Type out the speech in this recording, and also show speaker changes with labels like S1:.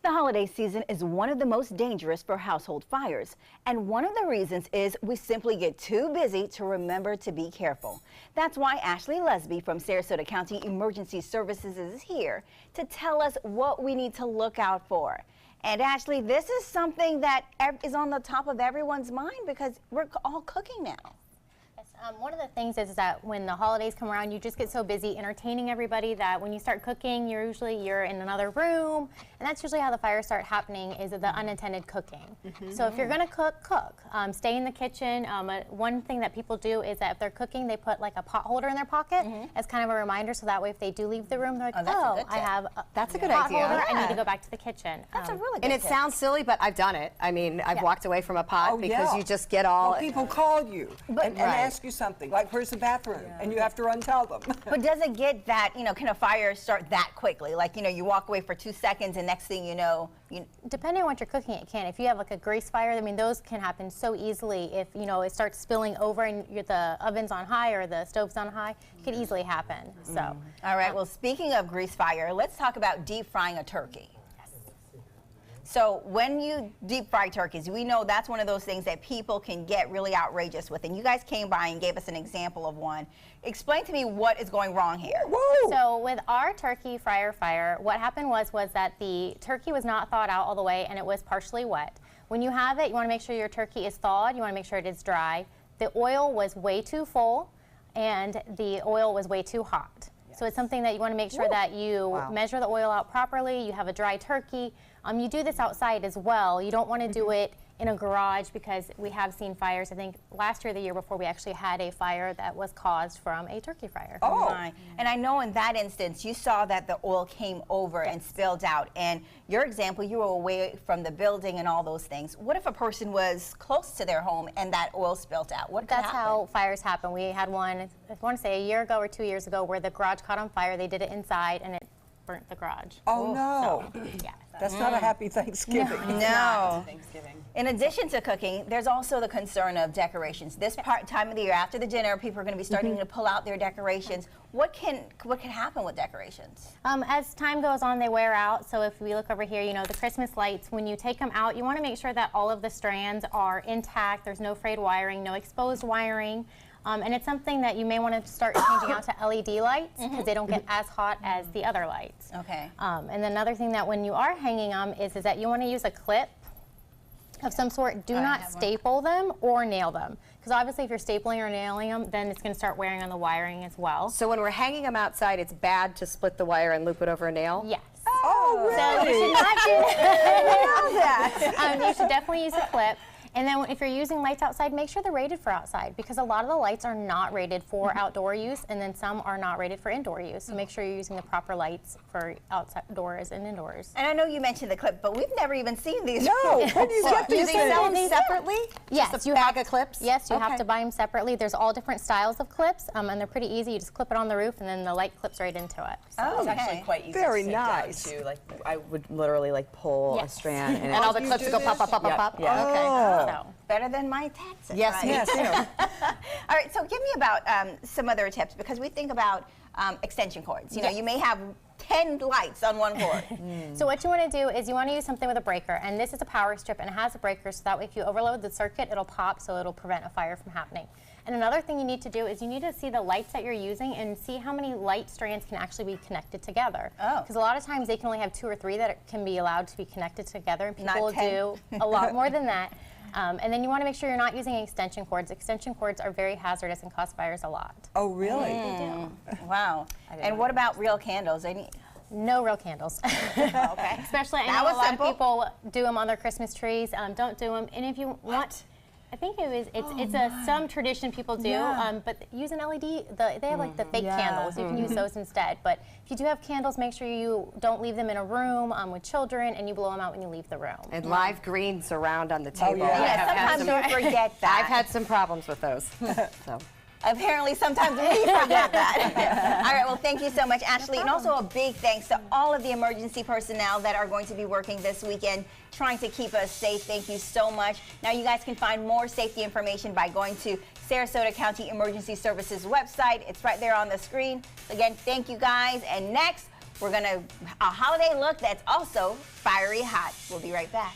S1: The holiday season is one of the most dangerous for household fires, and one of the reasons is we simply get too busy to remember to be careful. That's why Ashley Lesby from Sarasota County Emergency Services is here to tell us what we need to look out for. And Ashley, this is something that is on the top of everyone's mind because we're all cooking now.
S2: One of the things is that when the holidays come around, you just get so busy entertaining everybody that when you start cooking, you're in another room, and that's usually how the fires start happening, is the unattended cooking. So if you're going to cook, stay in the kitchen. One thing that people do is that if they're cooking, they put like a pot holder in their pocket as kind of a reminder, so that way if they do leave the room, they're like, oh, I have a
S3: that's a good
S2: pot
S3: idea.
S2: holder. I need to go back to the kitchen.
S1: That's a really good
S3: And it
S1: tip.
S3: sounds silly, but I've done it. I mean, I've walked away from a pot because you just get all...
S4: Well, people call you and ask you something, like, where's the bathroom? And you have to run tell them.
S1: But does it get that, can a fire start that quickly? Like, you walk away for 2 seconds and next thing you know,
S2: Depending on what you're cooking, it can. If you have like a grease fire, I mean, those can happen so easily. If, it starts spilling over and the oven's on high or the stove's on high, it can easily happen. So.
S1: All right, well, speaking of grease fire, let's talk about deep frying a turkey. So when you deep fry turkeys, we know that's one of those things that people can get really outrageous with. And you guys came by and gave us an example of one. Explain to me what is going wrong here.
S4: Woo!
S2: So with our turkey fryer fire, what happened was that the turkey was not thawed out all the way and it was partially wet. When you have it, you want to make sure your turkey is thawed. You want to make sure it is dry. The oil was way too full and the oil was way too hot. So it's something that you want to make sure that you measure the oil out properly. You have a dry turkey. You do this outside as well. You don't want to do it in a garage because we have seen fires. I think last year or the year before we actually had a fire that was caused from a turkey fryer.
S1: Oh my. And I know in that instance you saw that the oil came over and spilled out. And your example, you were away from the building and all those things. What if a person was close to their home and that oil spilled out? What could happen?
S2: That's how fires happen. We had one, I want to say a year ago or 2 years ago, where the garage caught on fire. They did it inside and it burnt the garage.
S4: Oh, no.
S2: So, yeah.
S4: That's not a happy Thanksgiving.
S1: No.
S5: Thanksgiving.
S1: In addition to cooking, there's also the concern of decorations. This time of the year, after the dinner, people are going to be starting to pull out their decorations. What can happen with decorations?
S2: As time goes on, they wear out. So if we look over here, the Christmas lights, when you take them out, you want to make sure that all of the strands are intact. There's no frayed wiring, no exposed wiring. And it's something that you may want to start changing out to LED lights because they don't get as hot as the other lights.
S1: Okay.
S2: And then another thing that when you are hanging them is that you want to use a clip of some sort. Do not staple them or nail them. Because obviously if you're stapling or nailing them, then it's going to start wearing on the wiring as well.
S3: So when we're hanging them outside, it's bad to split the wire and loop it over a nail?
S2: Yes.
S4: Oh, really?
S2: So you should not do
S1: that.
S2: You should definitely use a clip. And then if you're using lights outside, make sure they're rated for outside because a lot of the lights are not rated for outdoor use and then some are not rated for indoor use. So make sure you're using the proper lights for outdoors and indoors.
S1: And I know you mentioned the clip, but we've never even seen these.
S4: No, how do you get
S3: Do
S4: these
S3: they
S4: things?
S3: sell them separately?
S2: Yes,
S3: Just a bag of clips?
S2: Yes, you have
S3: Okay.
S2: to buy them separately. There's all different styles of clips and they're pretty easy. You just clip it on the roof and then the light clips right into it. So.
S1: Oh,
S5: It's actually quite easy
S4: Very
S5: to take down,
S4: nice.
S5: too. Like, I would literally pull a
S2: Yes.
S5: strand and,
S3: And all the
S4: you
S3: clips
S4: do
S3: go
S4: this?
S3: pop, pop, pop, pop,
S5: Yep,
S3: pop?
S5: yeah.
S3: Okay.
S2: So.
S1: Better than my taxes.
S3: Yes,
S1: right?
S3: me too.
S1: All right, so give me about some other tips because we think about extension cords. You may have 10 lights on one cord.
S2: So what you want to do is you want to use something with a breaker, and this is a power strip and it has a breaker so that way if you overload the circuit it'll pop so it'll prevent a fire from happening. And another thing you need to do is you need to see the lights that you're using and see how many light strands can actually be connected together.
S1: Oh.
S2: Because a lot of times they can only have 2 or 3 that can be allowed to be connected together and
S1: Not
S2: people
S1: 10.
S2: do a lot more than that. And then you want to make sure you're not using extension cords. Extension cords are very hazardous and cause fires a lot.
S4: Oh, really?
S1: Wow. And what about real candles?
S2: No real candles.
S1: Okay.
S2: Especially, I
S1: That
S2: know
S1: was
S2: a lot
S1: simple.
S2: of people do them on their Christmas trees. Don't do them. And if you want, I think it's some tradition people do. But use an LED. They have the fake candles. You can use those instead. But if you do have candles, make sure you don't leave them in a room with children, and you blow them out when you leave the room.
S3: And live greens around on the table.
S4: yeah.
S3: I
S1: Yeah,
S3: have had
S1: sometimes
S3: some-
S1: you forget that.
S3: I've had some problems with those. So.
S1: Apparently, sometimes we forget that. All right, well, thank you so much, Ashley. And also a big thanks to all of the emergency personnel that are going to be working this weekend trying to keep us safe. Thank you so much. Now, you guys can find more safety information by going to Sarasota County Emergency Services website. It's right there on the screen. Again, thank you guys. And next, We're gonna a holiday look that's also fiery hot. We'll be right back.